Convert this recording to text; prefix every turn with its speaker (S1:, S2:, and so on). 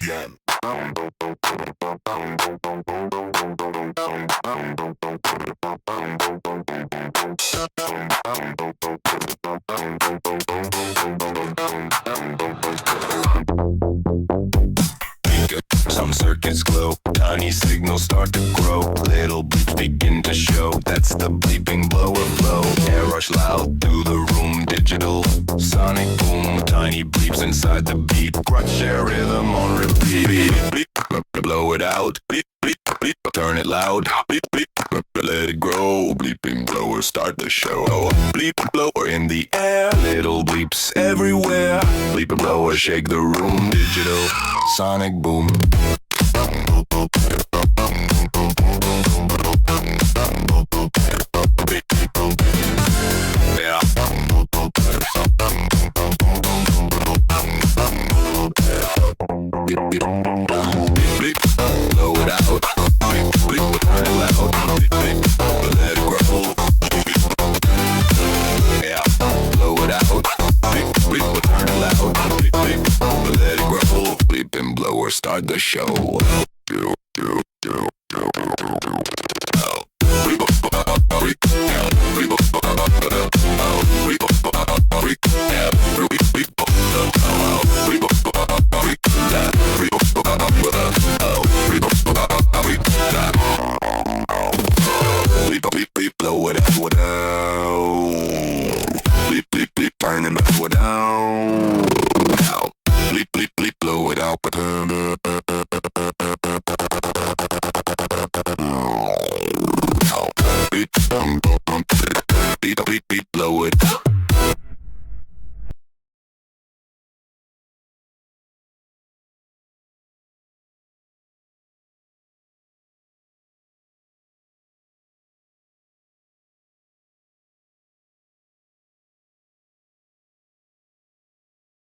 S1: Jam. Some circuits glow, tiny signals start to grow. Little bleeps begin to show. That's the bleeping blower flow. Air rush loud through the room. Digital sonic boom. Tiny bleeps inside the beat. Crunch their rhythm on repeat. Beep, beep, blow it out. Beep, beep, beep, turn it loud. Beep, beep, let it grow. Bleeping blower, start the show. Bleep blower in the air. Little bleeps everywhere. Bleeping blower, shake the room. Digital sonic boom. Blow it out. Turn it loud. Let it grow. Yeah, blow it out. Turn it loud. Let it grow. Bleeping blower, start the show. Blow it out. Bleep, bleep, bleep, turn it down. Bleep, bleep, bleep, blow it out.